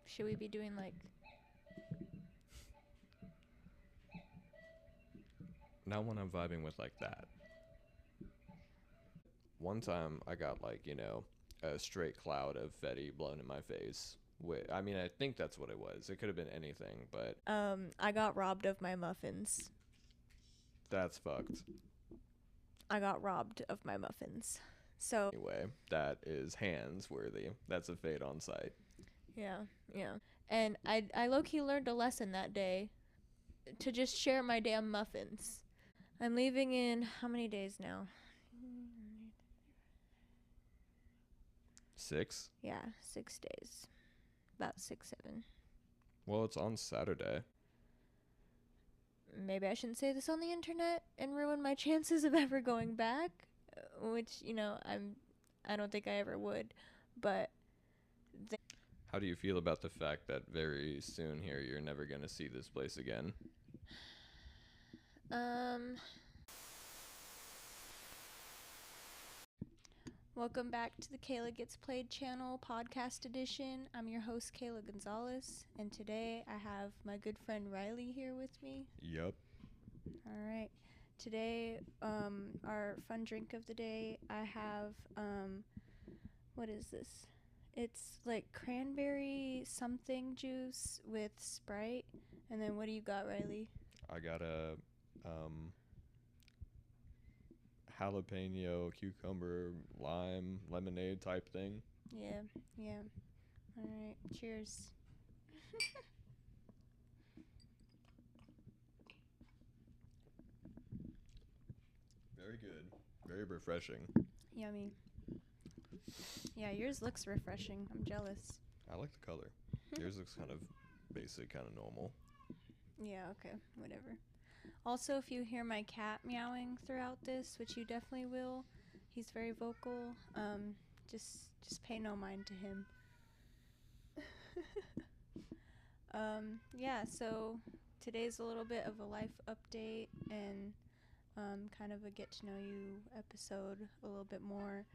Should we be doing like... Not when I'm vibing with like that. One time I got like, a straight cloud of Fetty blown in my face. I mean, I think that's what it was. It could have been anything, but I got robbed of my muffins. that's fucked. I got robbed of my muffins. So Anyway, that is hands worthy. That's a fade on sight. yeah. And I low-key learned a lesson that day to just share my damn muffins. I'm leaving in how many days now? 6? Yeah, 6 days. About 6, 7. Well, it's on Saturday. Maybe I shouldn't say this on the internet and ruin my chances of ever going back, which, I don't think I ever would, but How do you feel about the fact that very soon here you're never going to see this place again? Welcome back to the Kayla Gets Played channel, podcast edition. I'm your host, Kayla Gonzalez, and today I have my good friend Riley here with me. Yup. All right. Today, our fun drink of the day, I have, what is this? It's like cranberry something juice with Sprite. And then what do you got, Riley? I got a jalapeno, cucumber, lime, lemonade type thing. Yeah. All right. Cheers. Very good. Very refreshing. Yummy. Yeah, yours looks refreshing. I'm jealous. I like the color. Yours looks kind of basic, kind of normal. Yeah, okay. Whatever. Also, if you hear my cat meowing throughout this, which you definitely will, he's very vocal. Just pay no mind to him. Yeah, so today's a little bit of a life update and kind of a get to know you episode a little bit more.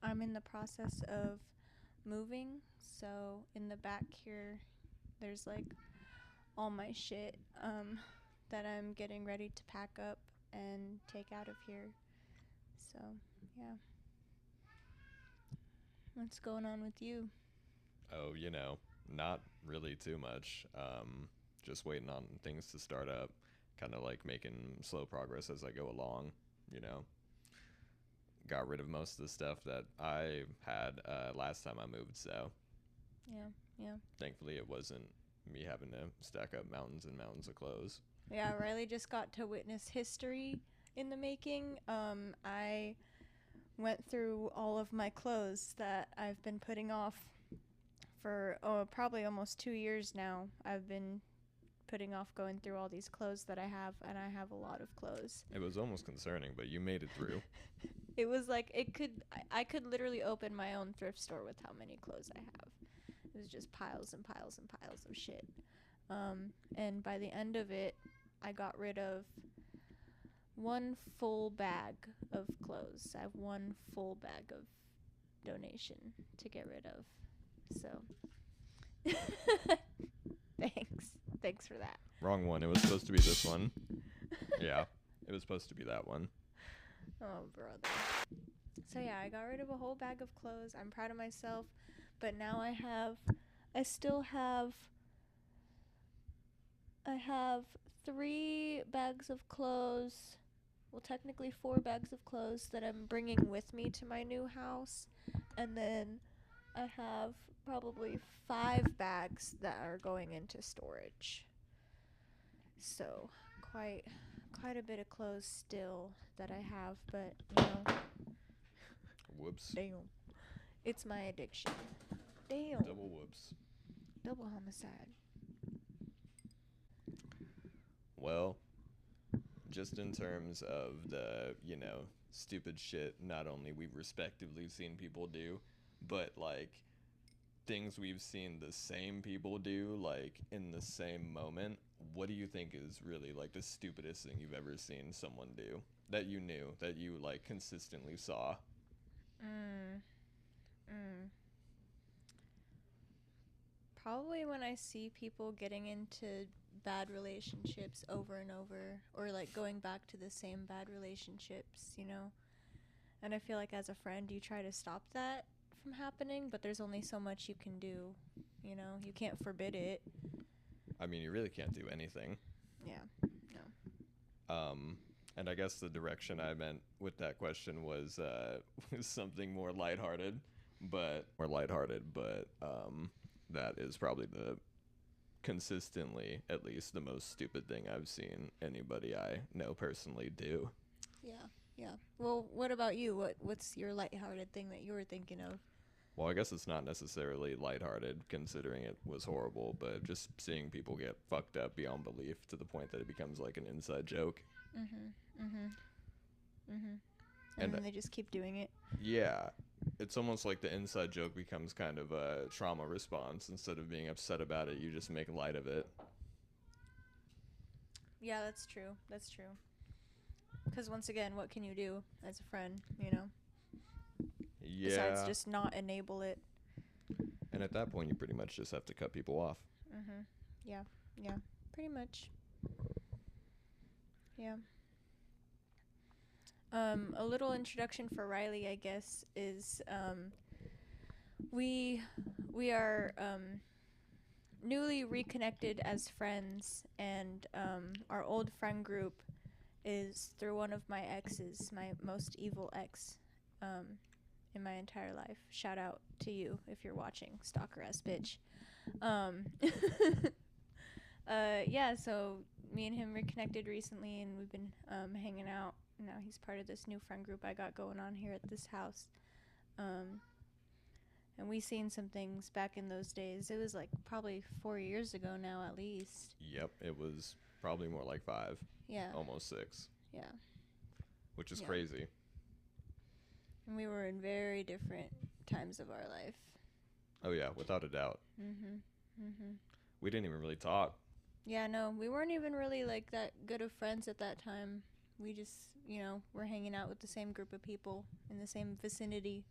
I'm in the process of moving, so in the back here there's like all my shit that I'm getting ready to pack up and take out of here. So, yeah. What's going on with you? Oh, not really too much. Just waiting on things to start up. Kind of like making slow progress as I go along, Got rid of most of the stuff that I had last time I moved, so Yeah. thankfully it wasn't me having to stack up mountains and mountains of clothes. Yeah, Riley just got to witness history in the making. I went through all of my clothes that I've been putting off for probably almost 2 years now. I've been putting off going through all these clothes that I have, and I have a lot of clothes. It was almost concerning, but you made it through. It was like I could literally open my own thrift store with how many clothes I have. It was just piles and piles and piles of shit. And by the end of it, I got rid of one full bag of clothes. I have one full bag of donation to get rid of. So Thanks for that. Wrong one. It was supposed to be this one. Yeah, it was supposed to be that one. Oh, brother. So yeah, I got rid of a whole bag of clothes. I'm proud of myself. But now I have 3 bags of clothes. Well, technically 4 bags of clothes that I'm bringing with me to my new house. And then I have probably 5 bags that are going into storage. So, quite a bit of clothes still that I have, but Whoops. damn. It's my addiction. Damn. Double whoops. Double homicide. Well, just in terms of the, stupid shit not only we've respectively seen people do, but like things we've seen the same people do like in the same moment. What do you think is really like the stupidest thing you've ever seen someone do that you knew, that you like consistently saw? Probably when I see people getting into bad relationships over and over, or like going back to the same bad relationships, you know? And I feel like as a friend, you try to stop that from happening, but there's only so much you can do, you know? You can't forbid it. I mean, you really can't do anything. Yeah, no. And I guess the direction I meant with that question was was something more lighthearted, but that is probably the consistently, at least, the most stupid thing I've seen anybody I know personally do. Yeah, yeah. Well, what about you? What's your lighthearted thing that you were thinking of? Well, I guess it's not necessarily lighthearted considering it was horrible, but just seeing people get fucked up beyond belief to the point that it becomes like an inside joke. Mm-hmm. Mm-hmm. Mm-hmm. And And then they just keep doing it. yeah, it's almost like the inside joke becomes kind of a trauma response. Instead of being upset about it, you just make light of it. Yeah, that's true. That's true. Because once again, what can you do as a friend, you know? Yeah. Besides just not enable it. And at that point, you pretty much just have to cut people off. Mm-hmm. Yeah. Yeah. Pretty much. Yeah. A little introduction for Riley, I guess, is we are newly reconnected as friends, and our old friend group is through one of my exes, my most evil ex in my entire life. Shout out to you if you're watching, stalker ass bitch. Yeah, so me and him reconnected recently, and we've been hanging out. Now he's part of this new friend group I got going on here at this house. And we seen some things back in those days. It was like probably 4 years ago now, at least. Yep, it was probably more like 5. Yeah. Almost 6. Yeah. Which is Yeah. crazy. And we were in very different times of our life. Oh yeah, without a doubt. We didn't even really talk. Yeah, no, we weren't even really like that good of friends at that time. We just, you know, were hanging out with the same group of people in the same vicinity.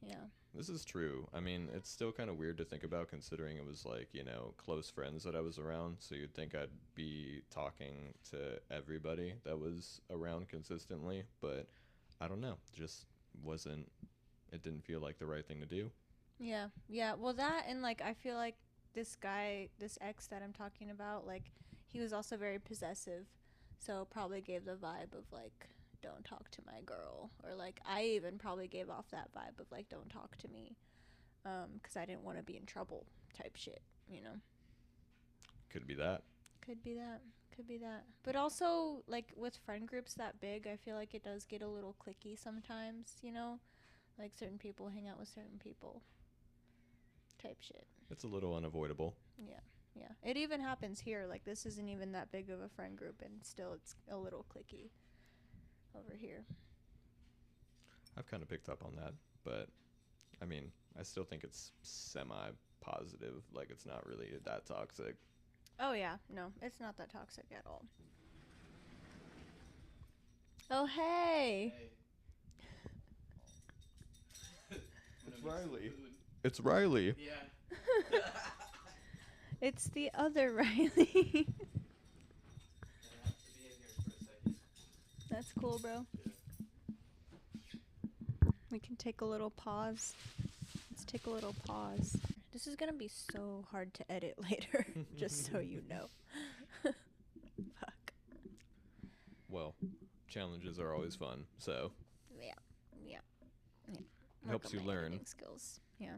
Yeah. This is true. I mean, it's still kind of weird to think about considering it was like, you know, close friends that I was around. So you'd think I'd be talking to everybody that was around consistently. But I don't know. Just wasn't, it didn't feel like the right thing to do. Yeah. Yeah. Well, that and like, I feel like this guy, this ex that I'm talking about, like, he was also very possessive. So probably gave the vibe of like, don't talk to my girl, or like I even probably gave off that vibe of like, don't talk to me, because I didn't want to be in trouble type shit, you know. Could be that. Could be that. But also, like, with friend groups that big, I feel like it does get a little cliquey sometimes, you know, like certain people hang out with certain people type shit. It's a little unavoidable. Yeah, it even happens here. Like, this isn't even that big of a friend group, and still it's a little cliquey over here. I've kind of picked up on that, but I mean, I still think it's semi-positive. Like, it's not really that toxic. Oh yeah, no, it's not that toxic at all. Oh hey. It's Riley. It's Riley. Yeah. It's the other Riley. I have to be in here for a second. That's cool, bro. We can take a little pause. Let's take a little pause. This is gonna be so hard to edit later, just so you know. Fuck. Well, challenges are always fun, so Yeah. Helps Work on you my learn. editing skills. Yeah.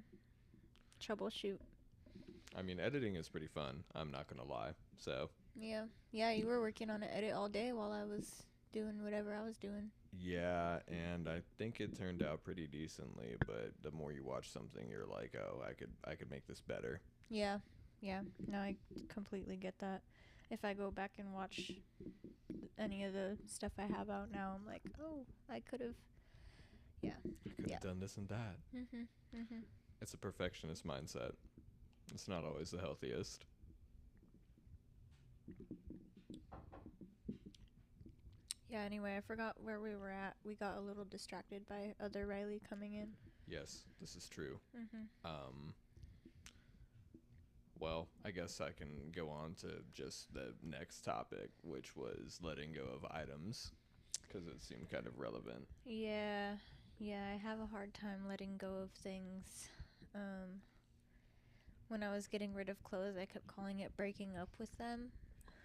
Troubleshoot. I mean, editing is pretty fun. I'm not gonna lie. So Yeah. Yeah, you were working on an edit all day while I was doing whatever I was doing. yeah, and I think it turned out pretty decently. But the more you watch something, you're like, oh, I could make this better. Yeah. Yeah. No, I completely get that. If I go back and watch any of the stuff I have out now, I'm like, oh, I could have. Yeah. I could have done this and that. It's a perfectionist mindset. It's not always the healthiest. Yeah, anyway, I forgot where we were at. We got a little distracted by other Riley coming in. Yes, this is true. Well, I guess I can go on to just the next topic, which was letting go of items, because it seemed kind of relevant. Yeah, yeah, I have a hard time letting go of things. Um, when I was getting rid of clothes, I kept calling it breaking up with them,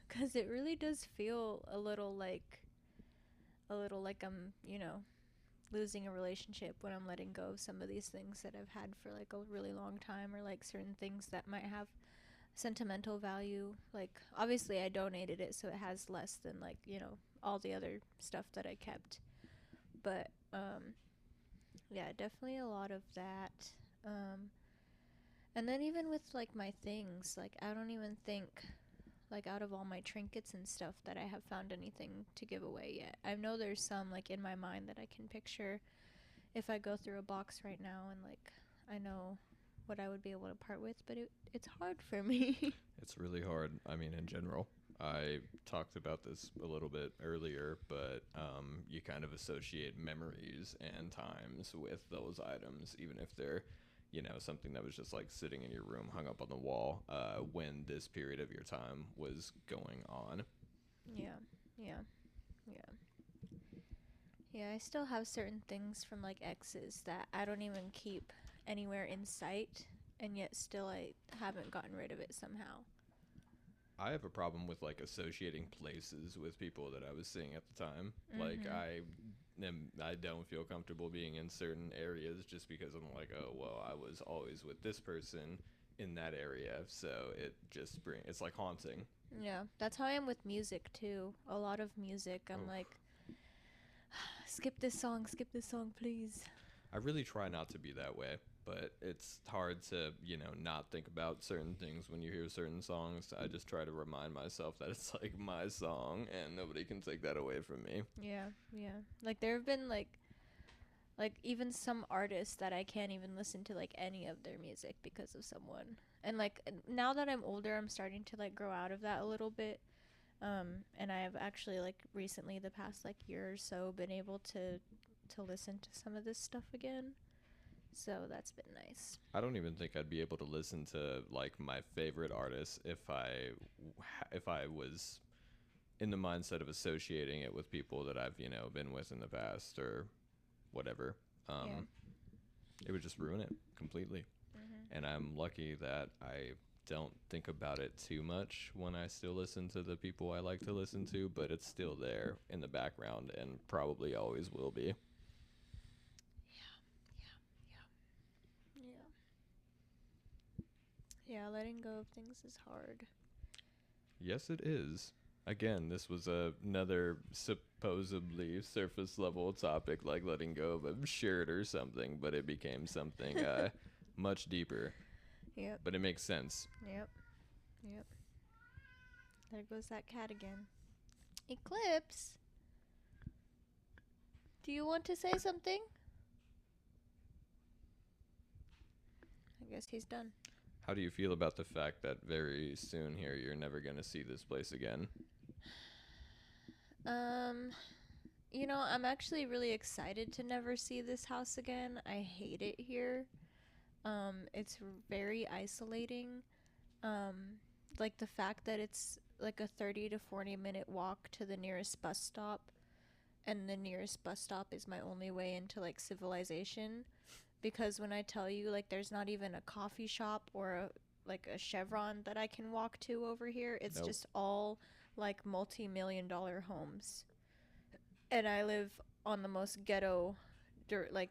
because it really does feel a little like I'm, losing a relationship when I'm letting go of some of these things that I've had for like a really long time, or like certain things that might have sentimental value. Like, obviously, I donated it, so it has less than, like, all the other stuff that I kept. But, yeah, definitely a lot of that. Um, and then even with, like, my things, like, I don't even think, like, out of all my trinkets and stuff, that I have found anything to give away yet. I know there's some, like, in my mind that I can picture if I go through a box right now, and, like, I know what I would be able to part with, but it's hard for me. It's really hard. I mean, in general. I talked about this a little bit earlier, but you kind of associate memories and times with those items, even if they're, something that was just like sitting in your room, hung up on the wall, when this period of your time was going on. Yeah, yeah, yeah. Yeah, I still have certain things from like exes that I don't even keep anywhere in sight, and yet still I haven't gotten rid of it somehow. I have a problem with like associating places with people that I was seeing at the time. Like Mhm. I don't feel comfortable being in certain areas just because I'm like, oh well, I was always with this person in that area, so it's like haunting. Yeah, that's how I am with music too. A lot of music, I'm Oh, like, skip this song, please. I really try not to be that way, but it's hard to, not think about certain things when you hear certain songs. I just try to remind myself that it's like my song and nobody can take that away from me. Yeah, yeah. Like there have been like even some artists that I can't even listen to like any of their music because of someone. And like now that I'm older, I'm starting to like grow out of that a little bit. And I have actually like recently the past like year or so been able to listen to some of this stuff again. So that's been nice. I don't even think I'd be able to listen to like my favorite artists if I was in the mindset of associating it with people that I've, been with in the past or whatever. Yeah. Um, it would just ruin it completely. Mhm. And I'm lucky that I don't think about it too much when I still listen to the people I like to listen to, but it's still there in the background and probably always will be. Yeah. Yeah, letting go of things is hard. Yes, it is. Again, this was another supposedly surface level topic like letting go of a shirt or something, but it became something much deeper. Yep. But it makes sense. Yep. Yep. There goes that cat again. Eclipse, do you want to say something? I guess he's done. How do you feel about the fact that very soon here you're never going to see this place again? Um, I'm actually really excited to never see this house again. I hate it here. It's very isolating. Um, like the fact that it's like a 30 to 40-minute walk to the nearest bus stop, and the nearest bus stop is my only way into like civilization. Because when I tell you, like, there's not even a coffee shop or like a Chevron that I can walk to over here, it's Nope. just all like multi-million-dollar homes. And I live on the most ghetto, dirt, like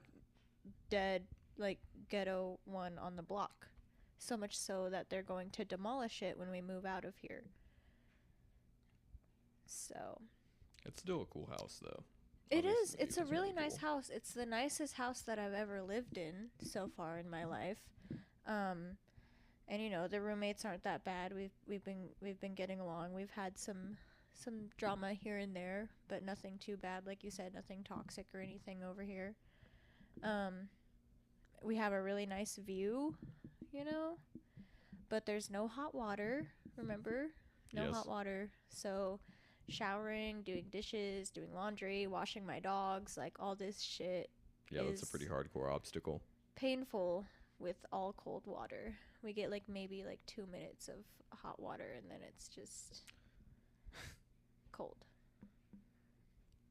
dead, like ghetto one on the block. So much so that they're going to demolish it when we move out of here. So It's still a cool house, though. it Obviously, is. the It's view a is really really nice cool. house. It's the nicest house that I've ever lived in so far in my life. Um, and the roommates aren't that bad. We've been getting along. We've had some drama here and there, but nothing too bad. Like you said, nothing toxic or anything over here. Um, we have a really nice view, you know, but there's no hot water. Remember, no Yes. hot water. So showering, doing dishes, doing laundry, washing my dogs, like all this shit Yeah, that's a is pretty hardcore obstacle. painful, with all cold water. We get like maybe like 2 minutes of hot water and then it's just cold.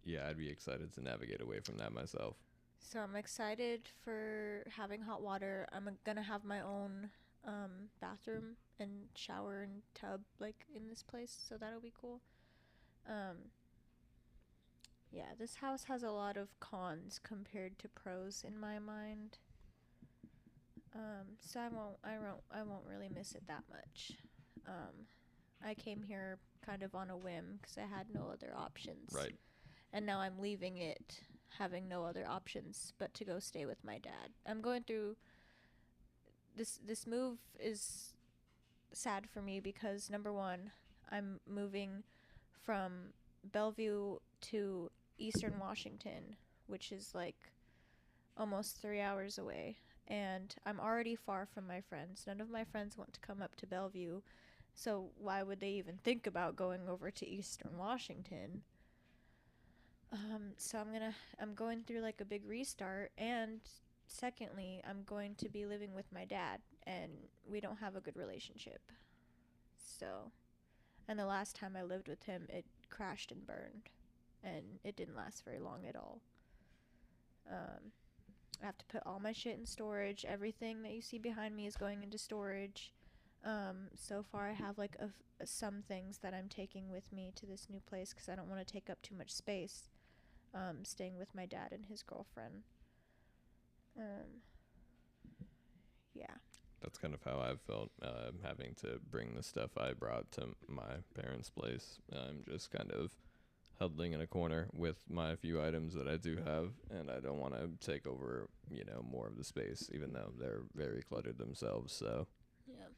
Yeah, I'd be excited to navigate away from that myself. So I'm excited for having hot water. I'm gonna have my own bathroom and shower and tub like in this place, so that'll be cool. Yeah, this house has a lot of cons compared to pros in my mind. So I won't really miss it that much. I came here kind of on a whim because I had no other options. Right. And now I'm leaving it having no other options but to go stay with my dad. I'm going through this move is sad for me because number one, I'm moving from Bellevue to Eastern Washington, which is like almost 3 hours away, and I'm already far from my friends. None of my friends want to come up to Bellevue, so why would they even think about going over to Eastern Washington? So I'm going through like a big restart, and secondly, I'm going to be living with my dad, and we don't have a good relationship. So, and the last time I lived with him, it crashed and burned, and it didn't last very long at all. I have to put all my shit in storage. Everything that you see behind me is going into storage. So far I have like some things that I'm taking with me to this new place because I don't want to take up too much space. Staying with my dad and his girlfriend. Yeah. That's kind of how I've felt having to bring the stuff I brought to my parents' place. I'm just kind of huddling in a corner with my few items that I do have, and I don't want to take over, more of the space, even though they're very cluttered themselves, so. Yeah.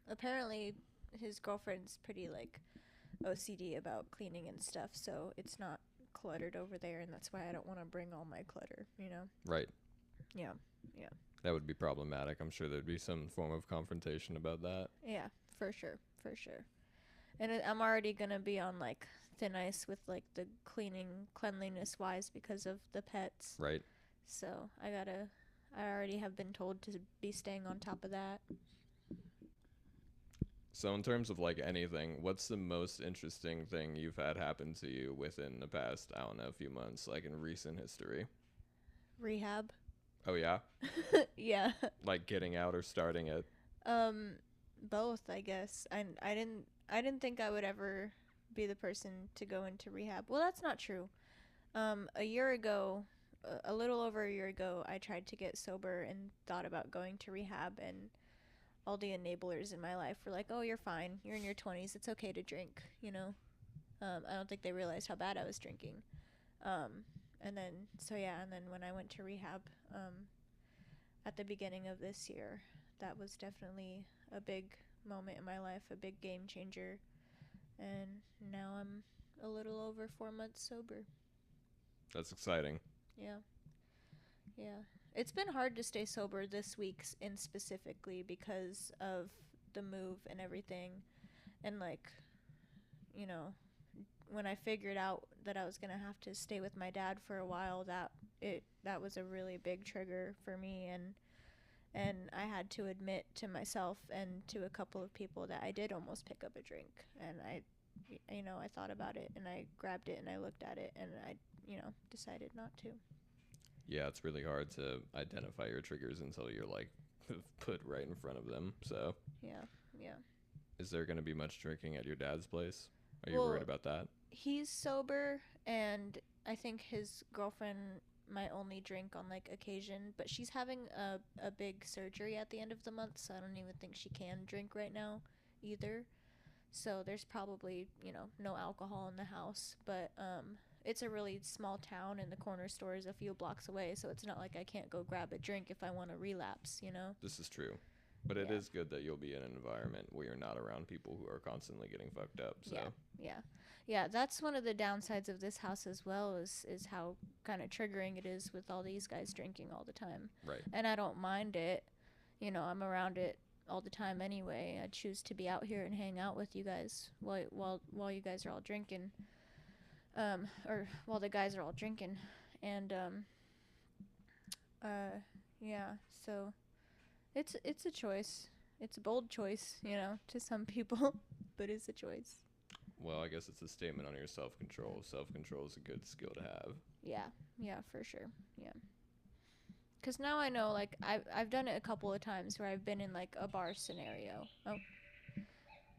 Apparently, his girlfriend's pretty, like, OCD about cleaning and stuff, so it's not cluttered over there, and that's why I don't want to bring all my clutter, Right. Yeah. That would be problematic. I'm sure there'd be some form of confrontation about that. Yeah, for sure. And I'm already gonna be on, like, thin ice with, like, the cleanliness-wise because of the pets. Right. So, I already have been told to be staying on top of that. So in terms of, like, anything, what's the most interesting thing you've had happen to you within the past, I don't know, few months, like in recent history? Rehab. Oh, yeah? Yeah. Like getting out or starting it? Both, I guess. I didn't think I would ever be the person to go into rehab. Well, that's not true. A year ago, a little over a year ago, I tried to get sober and thought about going to rehab, and all the enablers in my life were like, "Oh, you're fine. You're in your 20s. It's okay to drink." I don't think they realized how bad I was drinking. And then when I went to rehab, at the beginning of this year, that was definitely a big moment in my life, a big game changer. And now I'm a little over 4 months sober. That's exciting. Yeah. It's been hard to stay sober this week in specifically because of the move and everything. And when I figured out that I was going to have to stay with my dad for a while, that was a really big trigger for me, and I had to admit to myself and to a couple of people that I did almost pick up a drink, and I thought about it, and I grabbed it, and I looked at it, and I decided not to. Yeah, it's really hard to identify your triggers until you're like put right in front of them. So Yeah. Is there going to be much drinking at your dad's place? Are you worried about that? He's sober, and I think his girlfriend might only drink on like occasion, but she's having a big surgery at the end of the month, so I don't even think she can drink right now either. So there's probably, no alcohol in the house, but it's a really small town, and the corner store is a few blocks away, so it's not like I can't go grab a drink if I want to relapse, This is true. But it is good that you'll be in an environment where you're not around people who are constantly getting fucked up. So Yeah, that's one of the downsides of this house as well, is how kind of triggering it is with all these guys drinking all the time. Right. And I don't mind it. I'm around it all the time anyway. I choose to be out here and hang out with you guys while you guys are all drinking. Or while the guys are all drinking. And Yeah. So it's a choice. It's a bold choice, you know, to some people, but it's a choice. Well, I guess it's a statement on your self-control. Self-control is a good skill to have. Yeah. Yeah, for sure. Yeah. Cuz now I know, like, I've done it a couple of times where I've been in like a bar scenario. Oh,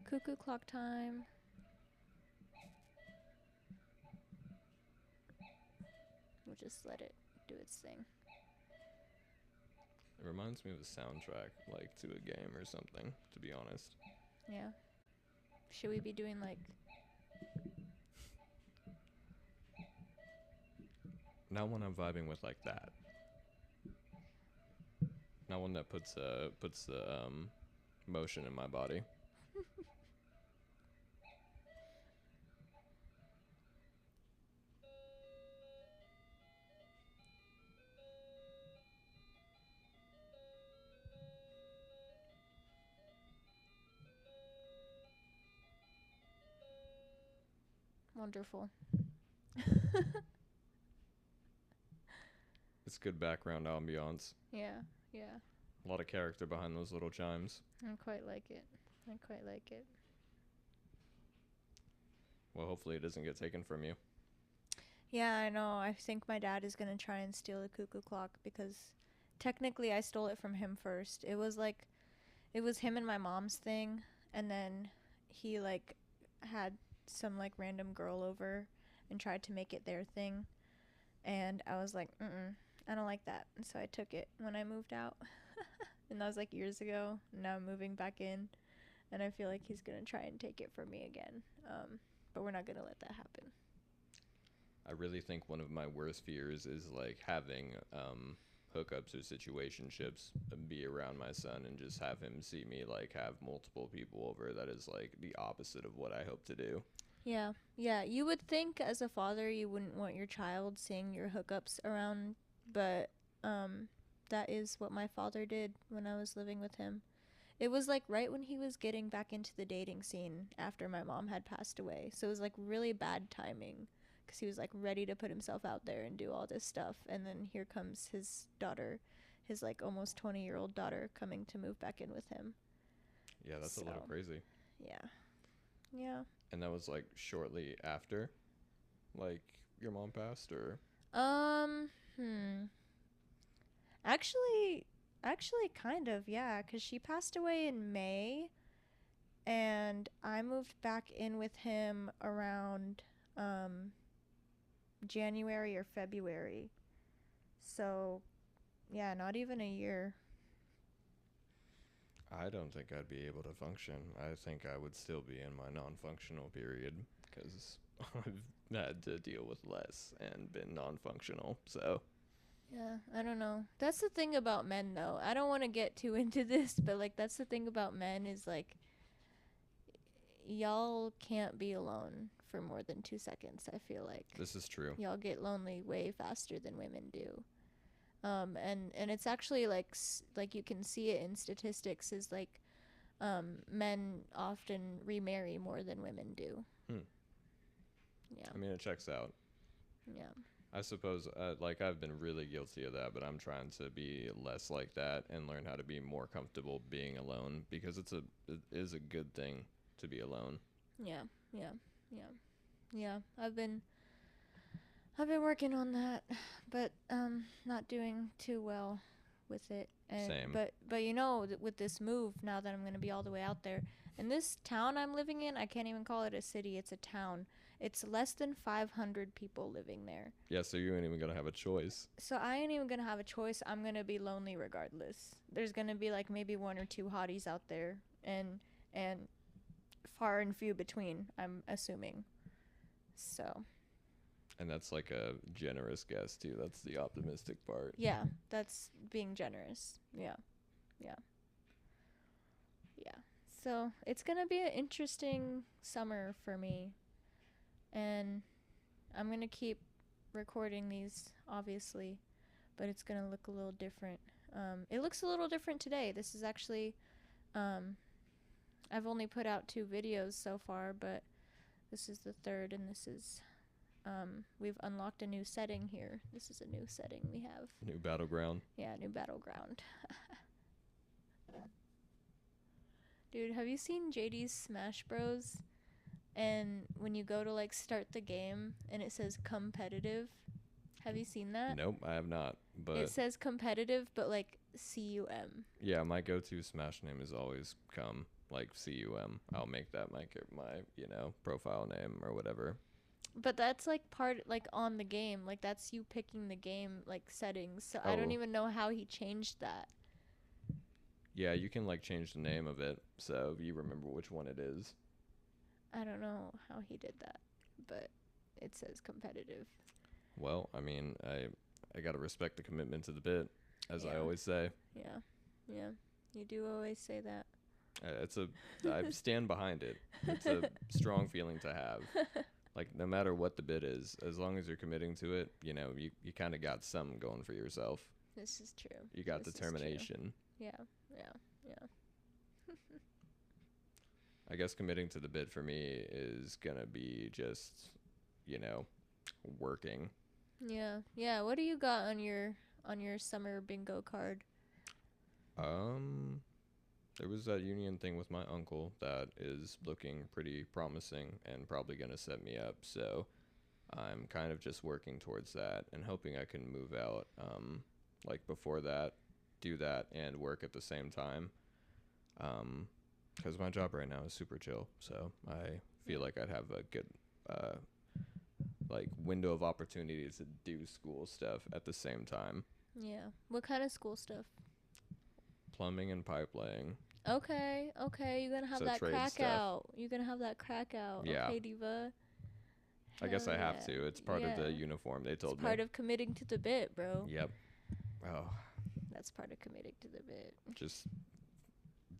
cuckoo clock time. We'll just let it do its thing. It reminds me of a soundtrack, like to a game or something, to be honest. Yeah. Should we be doing like Not one I'm vibing with like that. Not one that puts motion in my body. wonderful? It's good background ambiance. Yeah. Yeah. A lot of character behind those little chimes. I quite like it. I quite like it. Well, hopefully it doesn't get taken from you. Yeah, I know. I think my dad is gonna try and steal the cuckoo clock because technically I stole it from him first. It was him and my mom's thing, and then he like had some like random girl over and tried to make it their thing, and I was like, I don't like that, and so I took it when I moved out, and that was like years ago. Now I'm moving back in, and I feel like he's gonna try and take it from me again. But we're not gonna let that happen. I really think one of my worst fears is like having hookups or situationships be around my son and just have him see me like have multiple people over. That is like the opposite of what I hope to do. Yeah, yeah. You would think as a father you wouldn't want your child seeing your hookups around, but that is what my father did when I was living with him. It was like right when he was getting back into the dating scene after my mom had passed away. So it was like really bad timing because he was like ready to put himself out there and do all this stuff. And then here comes his daughter, his like almost 20-year-old daughter coming to move back in with him. Yeah, that's a little So- crazy. Yeah. Yeah. And that was like shortly after, like your mom passed, or Hmm. Actually, kind of, yeah, because she passed away in May, and I moved back in with him around January or February. So, yeah, not even a year. I don't think I'd be able to function. I think I would still be in my non-functional period because I've had to deal with less and been non-functional. So Yeah, I don't know. That's the thing about men, though. I don't want to get too into this, but like that's the thing about men is like y'all can't be alone for more than 2 seconds. I feel like this is true. y'all get lonely way faster than women do. And it's actually like like you can see it in statistics is like men often remarry more than women do. Yeah. I mean, it checks out. Yeah. I suppose, like, I've been really guilty of that, but I'm trying to be less like that and learn how to be more comfortable being alone because it is a good thing to be alone. Yeah. I've been working on that, but not doing too well with it. And Same. But you know, with this move, now that I'm going to be all the way out there, in this town I'm living in, I can't even call it a city, it's a town. It's less than 500 people living there. Yeah, so you ain't even gonna have a choice. So I ain't even going to have a choice. I'm going to be lonely regardless. There's going to be like maybe one or two hotties out there and far and few between, I'm assuming. So And that's like a generous guess, too. That's the optimistic part. yeah, that's being generous. Yeah. So it's gonna be an interesting summer for me, and I'm gonna keep recording these, obviously, but it's gonna look a little different. It looks a little different today. This is actually, I've only put out 2 videos so far, but this is the third, and this is we've unlocked a new setting here. This is a new setting we have. New battleground. Yeah, new battleground. Dude, have you seen JD's Smash Bros? And when you go to like start the game and it says competitive, have you seen that? Nope, I have not. But It says competitive, but like CUM. yeah, my go-to Smash name is always like CUM. I'll make that my profile name or whatever. But that's like like on the game. Like that's you picking the game like settings. So I don't Oh. even know how he changed that. Yeah, you can like change the name of it, so you remember which one it is. I don't know how he did that, but it says competitive. Well, I mean, I gotta respect the commitment to the bit, as I Yeah. always say. Yeah. Yeah. You do always say that. I stand behind it. It's a strong feeling to have. Like, no matter what the bit is, as long as you're committing to it, you kind of got something going for yourself. This is true. You got This is true. determination. Yeah. Yeah. Yeah. I guess committing to the bit for me is gonna be just, working. Yeah. Yeah. What do you got on your summer bingo card? There was that union thing with my uncle that is looking pretty promising and probably gonna set me up. So I'm kind of just working towards that and hoping I can move out, like before that, do that and work at the same time. Because my job right now is super chill, so I feel like I'd have a good, like window of opportunity to do school stuff at the same time. Yeah. What kind of school stuff? Plumbing and pipe laying. Okay. Okay. You're gonna have So that trade crack stuff. out. You're gonna have that crack out. Yeah. Okay, diva. I guess I Hell have yeah. to. It's part of Yeah. the uniform. They told It's part me. of committing to the bit, bro. Yep. Oh, That's part of committing to the bit. just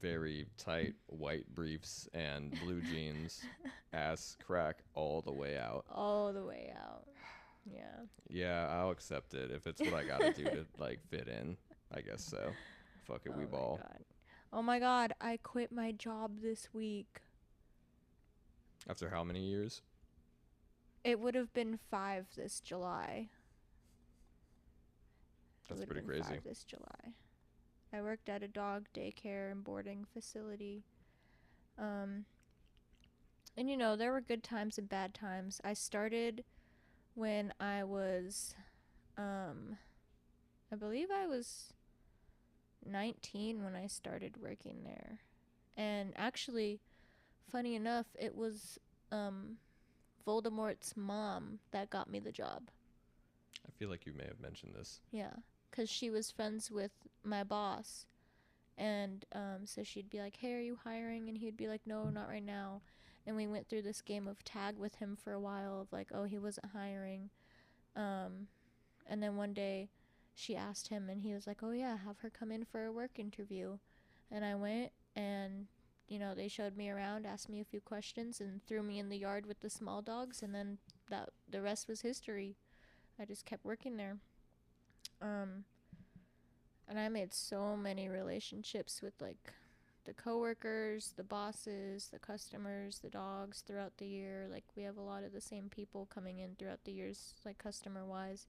very tight white briefs and blue jeans, ass crack all the way out. All the way out. Yeah. Yeah, I'll accept it if it's what I gotta do to like fit in. I guess so. Fuck it, we Oh my ball. God. Oh my God, I quit my job this week. After how many years? It would have been 5 this July. That's It would pretty have been crazy. 5 this July. I worked at a dog daycare and boarding facility. And there were good times and bad times. I started when I was I believe I was 19 when I started working there. And actually, funny enough, it was Voldemort's mom that got me the job. I feel like you may have mentioned this. Yeah, because she was friends with my boss. And so she'd be like, hey, are you hiring? And he'd be like, no, not right now. And we went through this game of tag with him for a while of like, oh, he wasn't hiring. And then one day she asked him and he was like, oh, yeah, have her come in for a work interview. And I went and, they showed me around, asked me a few questions and threw me in the yard with the small dogs. And then the rest was history. I just kept working there. And I made so many relationships with like the coworkers, the bosses, the customers, the dogs throughout the year. Like we have a lot of the same people coming in throughout the years, like customer wise.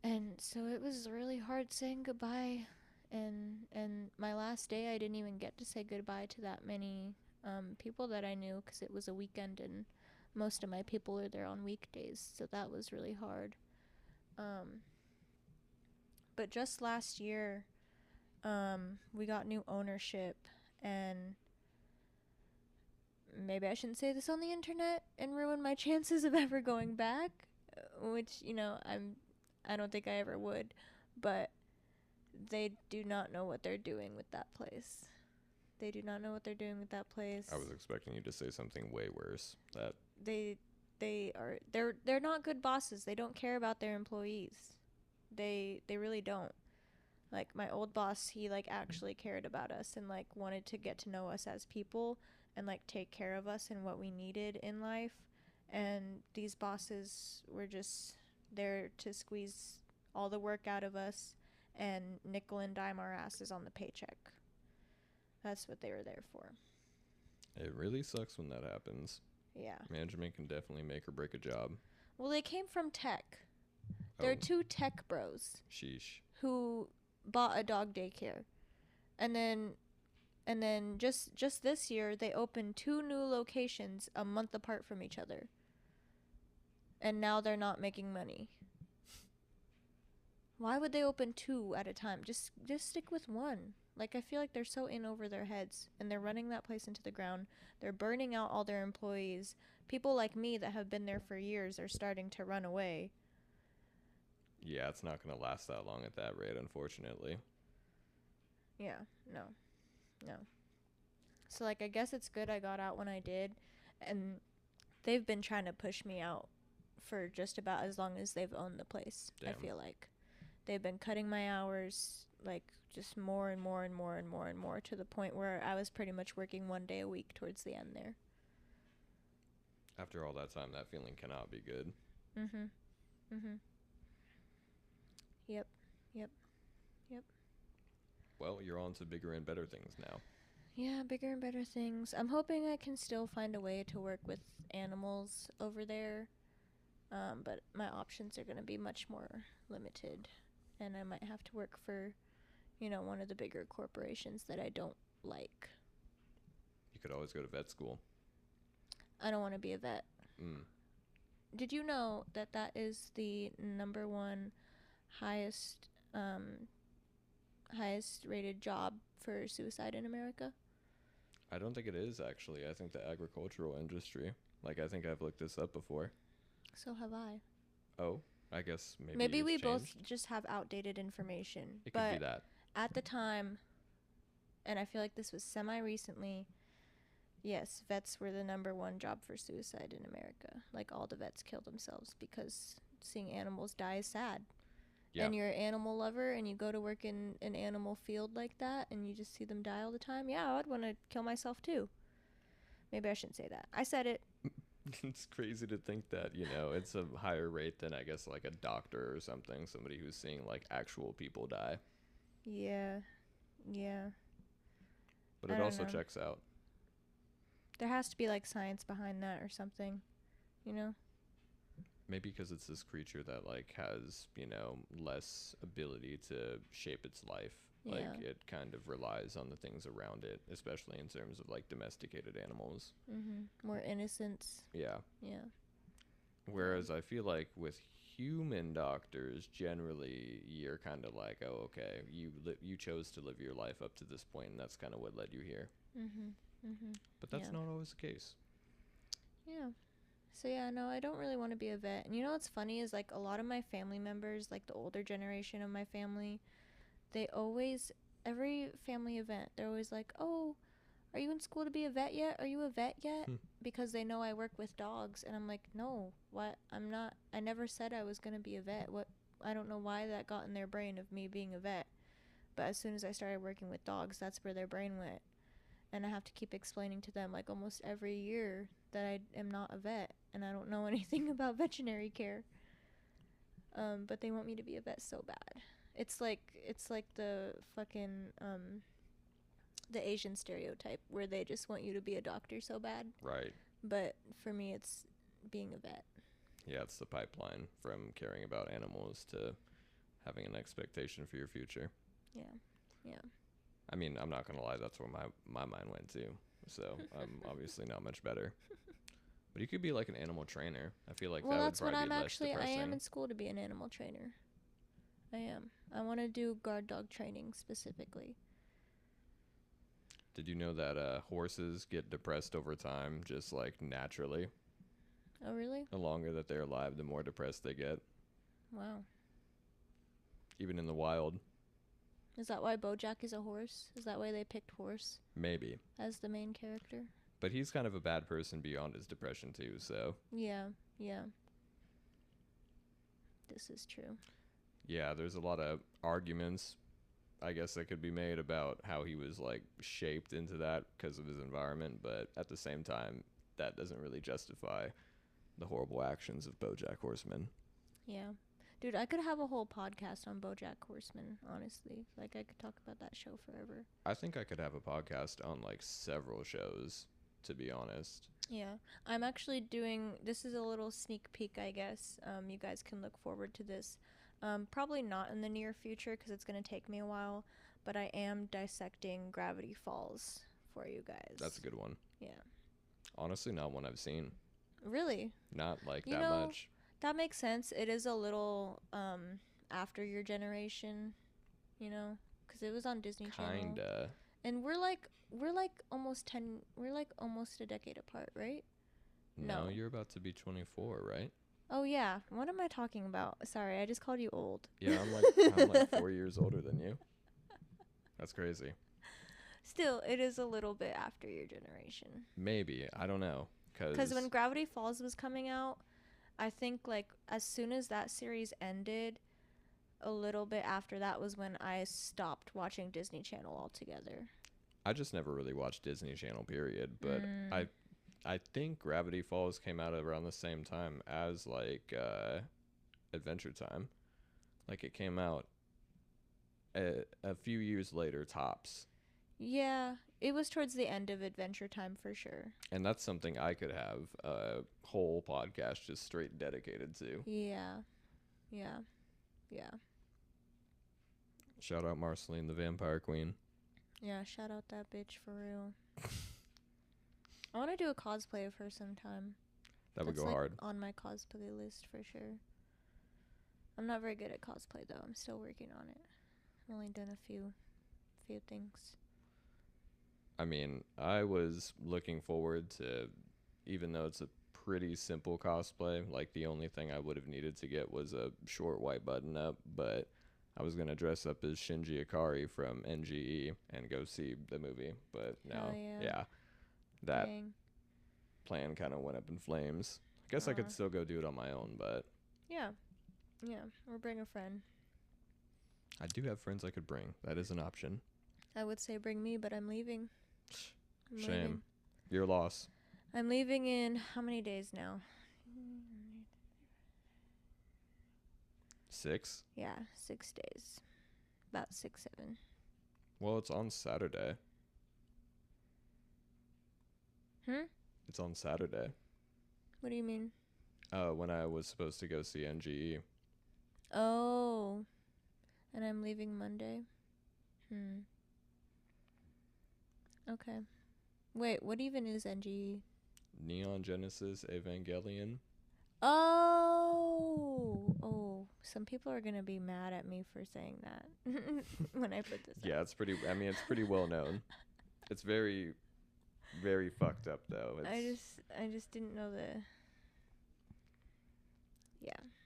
And so it was really hard saying goodbye. And my last day, I didn't even get to say goodbye to that many people that I knew because it was a weekend and most of my people are there on weekdays. So that was really hard. But just last year, we got new ownership, and maybe I shouldn't say this on the internet and ruin my chances of ever going back, which, I don't think I ever would, but they do not know what they're doing with that place. They do not know what they're doing with that place. I was expecting you to say something way worse. That they're not good bosses. They don't care about their employees. They really don't. Like my old boss, he like actually cared about us and like wanted to get to know us as people and like take care of us and what we needed in life. And these bosses were just there to squeeze all the work out of us and nickel and dime our asses on the paycheck. That's what they were there for. it really sucks when that happens. Yeah. Management can definitely make or break a job. Well, they came from tech. They're Oh, two tech bros sheesh. who bought a dog daycare. And then just this year they opened 2 new locations a month apart from each other. And now they're not making money. Why would they open 2 at a time? Just stick with one. Like, I feel like they're so in over their heads and they're running that place into the ground. They're burning out all their employees. People like me that have been there for years are starting to run away. Yeah, it's not going to last that long at that rate, unfortunately. Yeah, no. So, like, I guess it's good I got out when I did. And they've been trying to push me out for just about as long as they've owned the place. Damn. I feel like they've been cutting my hours, like, just more and more and more and more and more, to the point where I was pretty much working 1 day a week towards the end there. After all that time, that feeling cannot be good. Yep. Well, you're on to bigger and better things now. Yeah, bigger and better things. I'm hoping I can still find a way to work with animals over there. But my options are going to be much more limited. And I might have to work for, one of the bigger corporations that I don't like. You could always go to vet school. I don't want to be a vet. Did you know that that is the number one highest rated job for suicide in America? I don't think it is, actually. I think the agricultural industry. Like, I think I've looked this up before. So have I. Oh, I guess Maybe it's we changed. both just have outdated information. It but could be that. at the time, and I feel like this was semi-recently, yes, vets were the number one job for suicide in America. Like, all the vets kill themselves because seeing animals die is sad. Yeah. And you're an animal lover and you go to work in an animal field like that and you just see them die all the time. Yeah, I'd want to kill myself too. Maybe I shouldn't say that. I said it. It's crazy to think that, it's a higher rate than, I guess, like a doctor or something. Somebody who's seeing, like, actual people die. Yeah. But I it don't also know. checks out. There has to be, like, science behind that or something, Maybe because it's this creature that, like, has, less ability to shape its life. Like, Yeah. it kind of relies on the things around it, especially in terms of, like, domesticated animals. More innocence. Yeah. Yeah. Whereas I feel like with human doctors, generally, you're kind of like, oh, okay, you chose to live your life up to this point, and that's kind of what led you here. But that's Yeah. not always the case. Yeah. So, yeah, no, I don't really want to be a vet. And what's funny is, like, a lot of my family members, like the older generation of my family, they always, every family event, they're always like, oh, are you in school to be a vet yet? Are you a vet yet? Because they know I work with dogs. And I'm like, no, what? I'm not. I never said I was going to be a vet. What? I don't know why that got in their brain of me being a vet. But as soon as I started working with dogs, that's where their brain went. And I have to keep explaining to them, like, almost every year that I am not a vet and I don't know anything about veterinary care. But they want me to be a vet so bad. It's like the fucking the Asian stereotype where they just want you to be a doctor so bad. Right. But for me, it's being a vet. Yeah, it's the pipeline from caring about animals to having an expectation for your future. Yeah. I mean, I'm not going to lie, that's where my mind went to. So I'm obviously not much better. But you could be like an animal trainer. I feel like Well, that would that's what probably I'm be less actually. I depressing. am in school to be an animal trainer. I am. I want to do guard dog training specifically. Did you know that horses get depressed over time, just like naturally? Oh, really? The longer that they're alive, the more depressed they get. Wow. Even in the wild. Is that why BoJack is a horse? Is that why they picked horse Maybe. as the main character? But he's kind of a bad person beyond his depression, too, so. Yeah. This is true. Yeah, there's a lot of arguments, I guess, that could be made about how he was, like, shaped into that because of his environment. But at the same time, that doesn't really justify the horrible actions of BoJack Horseman. Yeah. Dude, I could have a whole podcast on BoJack Horseman, honestly. Like, I could talk about that show forever. I think I could have a podcast on, like, several shows. to be honest. Yeah, I'm actually doing. This is a little sneak peek, I guess. You guys can look forward to this. Probably not in the near future because it's gonna take me a while. But I am dissecting Gravity Falls for you guys. That's a good one. Yeah. Honestly, not one I've seen. Really? Not like You that know, much. That makes sense. It is a little after your generation, you know, because it was on Disney Channel. Kinda. And we're almost a decade apart, right? No, No. you're about to be 24, right? Oh yeah. What am I talking about? Sorry, I just called you old. Yeah, I'm like 4 years older than you. That's crazy. Still, it is a little bit after your generation. Maybe, I don't know, Because when Gravity Falls was coming out, I think like as soon as that series ended, a little bit after that was when I stopped watching Disney Channel altogether. I just never really watched Disney Channel, period. But I think Gravity Falls came out around the same time as like Adventure Time. Like it came out a few years later, tops. Yeah, it was towards the end of Adventure Time for sure. And that's something I could have a whole podcast just straight dedicated to. Yeah. Shout out Marceline, the Vampire Queen. Yeah, shout out that bitch for real. I want to do a cosplay of her sometime. That would That's, go like, hard. on my cosplay list for sure. I'm not very good at cosplay though. I'm still working on it. I've only done a few things. I mean, I was looking forward to, even though it's a pretty simple cosplay, like the only thing I would have needed to get was a short white button up, but I was going to dress up as Shinji Ikari from NGE and go see the movie, but no. Hell yeah. That Dang. plan kind of went up in flames. I guess I could still go do it on my own, but Yeah, or bring a friend. I do have friends I could bring. That is an option. I would say bring me, but I'm leaving. Shame. Your loss. I'm leaving in how many days now? 6? Yeah, 6 days. About 6, 7. Well, it's on Saturday. It's on Saturday. What do you mean? When I was supposed to go see NGE. Oh. And I'm leaving Monday? Okay. Wait, what even is NGE? Neon Genesis Evangelion. Oh, some people are gonna be mad at me for saying that when I put this. Yeah, it's pretty well known. It's very, very fucked up though. It's I just didn't know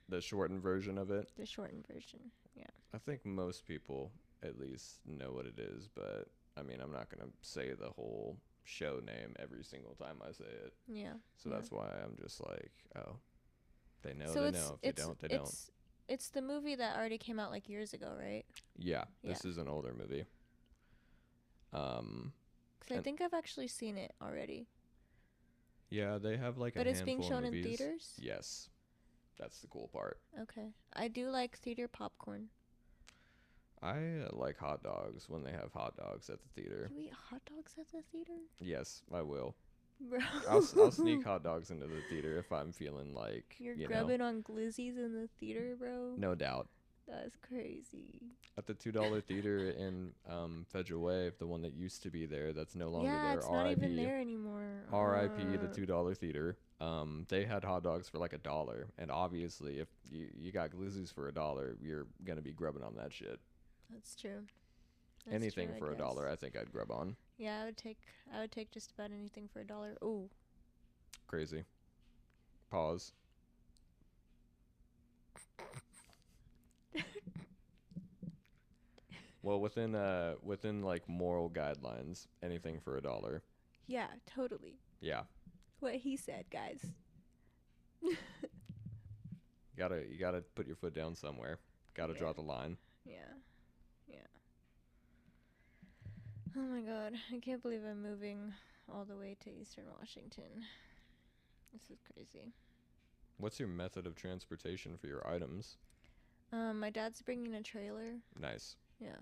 the shortened version of it. the shortened version. Yeah. I think most people at least know what it is, but I mean, I'm not gonna say the whole show name every single time I say it. Yeah. So that's why I'm just like, oh, they know, So they it's know. If they don't, they don't. It's the movie that already came out like years ago, right? Yeah, this is an older movie. 'Cause I think I've actually seen it already. Yeah, they have like But a it's being handful of shown in movies. theaters? Yes, that's the cool part. Okay. I do like theater popcorn. I like hot dogs when they have hot dogs at the theater. You eat hot dogs at the theater? Yes, I will. Bro. I'll sneak hot dogs into the theater if I'm feeling like, You're you know, grubbing on glizzies in the theater, bro? no doubt. That's crazy. At the $2 theater in Federal Way, the one that used to be there, that's no longer Yeah, there. it's not R.I.P. even there anymore. R.I.P. the $2 theater. They had hot dogs for like $1, and obviously, if you got glizzies for $1, you're gonna be grubbing on that shit. That's true. That's Anything true, for I $1, guess. I think I'd grub on. Yeah, I would take just about anything for $1. Ooh. Crazy. Pause. Well, within like moral guidelines, anything for $1. Yeah, totally. Yeah. What he said, guys. You gotta put your foot down somewhere. Gotta draw the line. Yeah. Oh my god, I can't believe I'm moving all the way to Eastern Washington. This is crazy. What's your method of transportation for your items? My dad's bringing a trailer. Nice. Yeah.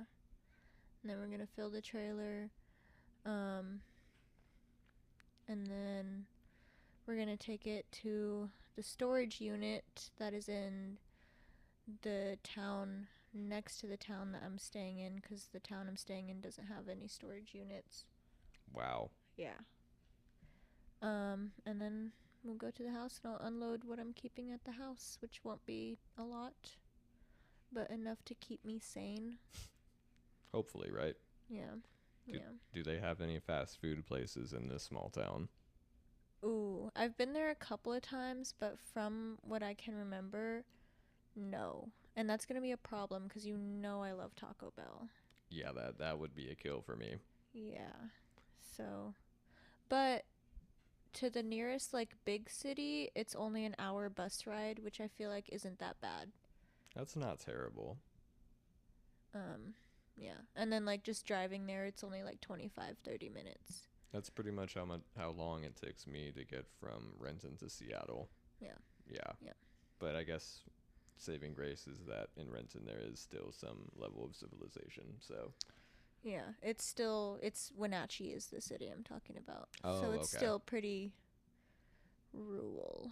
And then we're gonna fill the trailer. and then we're gonna take it to the storage unit that is in the town next to the town that I'm staying in, because the town I'm staying in doesn't have any storage units. Wow. Yeah. And then we'll go to the house and I'll unload what I'm keeping at the house, which won't be a lot, but enough to keep me sane. Hopefully, right? Yeah. Do- Yeah. Do they have any fast food places in this small town? Ooh, I've been there a couple of times, but from what I can remember, no. And that's going to be a problem because you know I love Taco Bell. Yeah, that would be a kill for me. Yeah. So, but to the nearest like big city, it's only an hour bus ride, which I feel like isn't that bad. That's not terrible. Yeah. And then like just driving there, it's only like 25-30 minutes. That's pretty much how long it takes me to get from Renton to Seattle. Yeah. Yeah. Yeah. But I guess saving grace is that in Renton there is still some level of civilization. So Yeah, it's Wenatchee is the city I'm talking about. Oh, so it's okay. still pretty rural.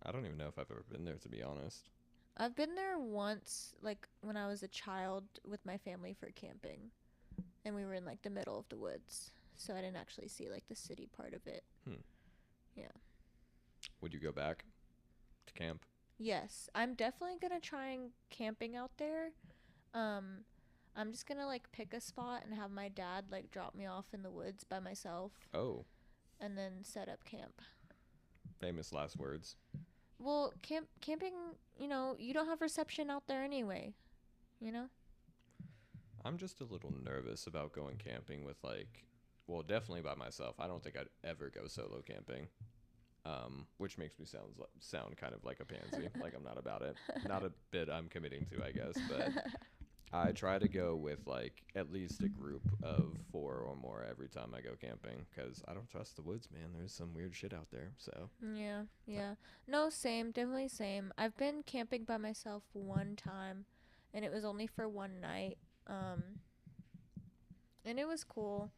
I don't even know if I've ever been there, to be honest. I've been there once, like when I was a child with my family for camping. And we were in like the middle of the woods. So I didn't actually see like the city part of it. Would you go back to camp? Yes, I'm definitely going to try and camping out there. I'm just going to like pick a spot and have my dad like drop me off in the woods by myself Oh, and then set up camp. famous last words. Well, camping, you know, you don't have reception out there anyway, you know? I'm just a little nervous about going camping with well, definitely by myself. I don't think I'd ever go solo camping. Which makes me sound kind of like a pansy, like I'm not about it. Not a bit I'm committing to, I guess, but I try to go with like at least a group of 4 or more every time I go camping, because I don't trust the woods, man. There's some weird shit out there. So Yeah. No, same, definitely same. I've been camping by myself one time, and it was only for one night. And it was cool.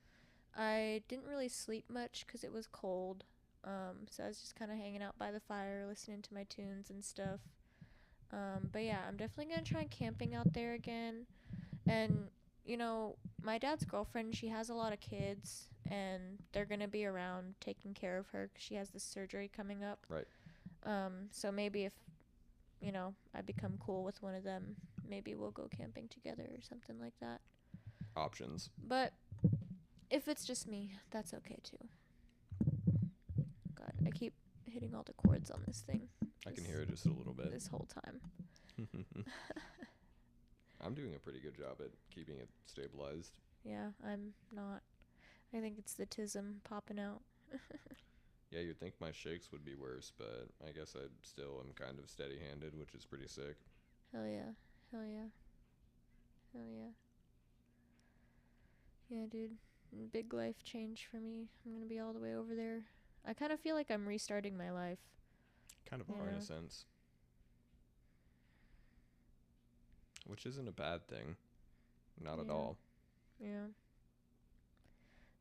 I didn't really sleep much because it was cold. So I was just kind of hanging out by the fire, listening to my tunes and stuff. But yeah, I'm definitely gonna try camping out there again. And you know, my dad's girlfriend, she has a lot of kids, and they're gonna be around taking care of her 'cause she has this surgery coming up. Right. So maybe if you know I become cool with one of them, maybe we'll go camping together or something like that. Options. But if it's just me, that's okay too. God, I keep hitting all the chords on this thing. I can hear it just a little bit. This whole time. I'm doing a pretty good job at keeping it stabilized. Yeah, I'm not. I think it's the tism popping out. Yeah, you'd think my shakes would be worse, but I guess I still am kind of steady-handed, which is pretty sick. Hell yeah. Hell yeah. Hell yeah. Yeah, dude. Big life change for me. I'm gonna be all the way over there. I kind of feel like I'm restarting my life. Kind of are in Yeah. a sense. Which isn't a bad thing. Not at Yeah. all. Yeah.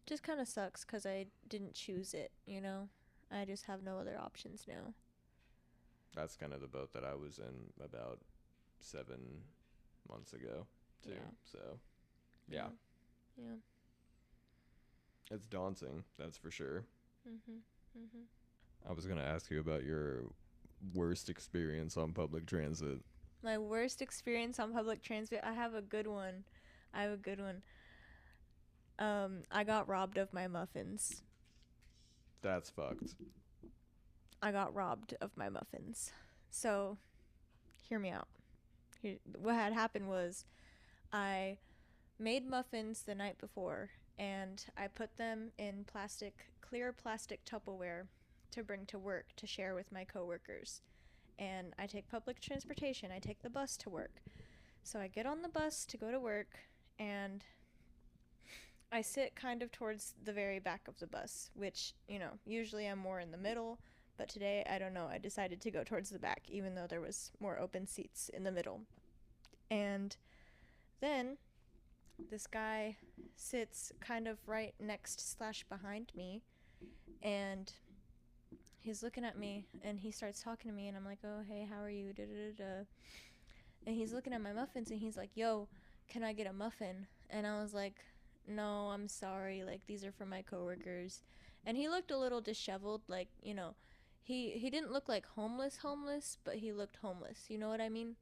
Just kind of sucks 'cause I didn't choose it, you know? I just have no other options now. That's kind of the boat that I was in about 7 months ago, too. Yeah. So, yeah. Yeah. It's daunting, that's for sure. Mhm. I was going to ask you about your worst experience on public transit. My worst experience on public transit. I have a good one. I got robbed of my muffins. That's fucked. So, hear me out. What had happened was I made muffins the night before, and I put them in clear plastic Tupperware to bring to work to share with my coworkers. And I take public transportation. I take the bus to work. So I get on the bus to go to work, and I sit kind of towards the very back of the bus, which, you know, usually I'm more in the middle, but today, I don't know, I decided to go towards the back, even though there was more open seats in the middle. And then this guy sits kind of right next / behind me, And he's looking at me, and he starts talking to me, and I'm like, oh, hey, how are you? Da, da, da, da. And he's looking at my muffins, and he's like, yo, can I get a muffin? And I was like, no, I'm sorry. Like, these are for my coworkers. And he looked a little disheveled, like, you know, he didn't look like homeless, but he looked homeless. You know what I mean?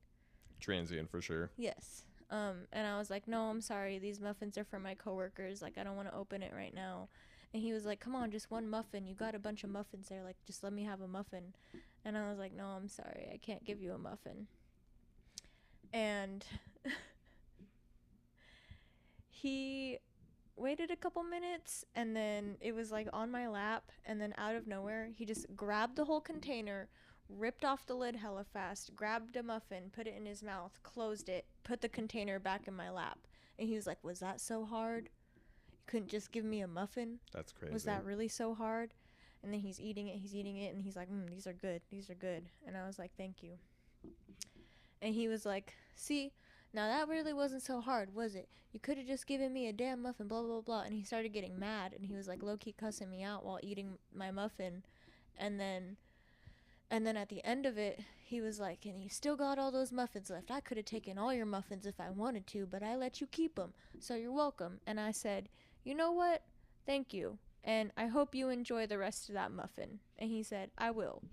Transient for sure. Yes. And I was like, no, I'm sorry. These muffins are for my coworkers. Like, I don't want to open it right now. And he was like, come on, just one muffin. You got a bunch of muffins there. Like, just let me have a muffin. And I was like, no, I'm sorry. I can't give you a muffin. And he waited a couple minutes, and then it was like on my lap, and then out of nowhere, he just grabbed the whole container, ripped off the lid hella fast, grabbed a muffin, put it in his mouth, closed it, put the container back in my lap. And he was like, was that so hard? You couldn't just give me a muffin? That's crazy. Was that really so hard? And then he's eating it, and he's like, these are good. And I was like, thank you. And he was like, see, now that really wasn't so hard, was it? You could have just given me a damn muffin, blah, blah, blah. And he started getting mad, and he was like low-key cussing me out while eating my muffin. And then at the end of it, he was like, and you still got all those muffins left. I could have taken all your muffins if I wanted to, but I let you keep them, so you're welcome. And I said, you know what? Thank you. And I hope you enjoy the rest of that muffin. And he said, I will.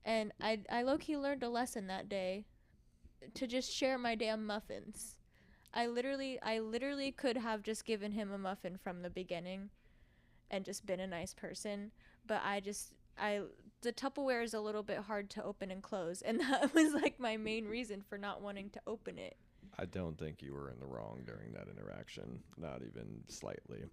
And I low-key learned a lesson that day to just share my damn muffins. I literally could have just given him a muffin from the beginning and just been a nice person, but the Tupperware is a little bit hard to open and close, and that was like my main reason for not wanting to open it. I don't think you were in the wrong during that interaction, not even slightly.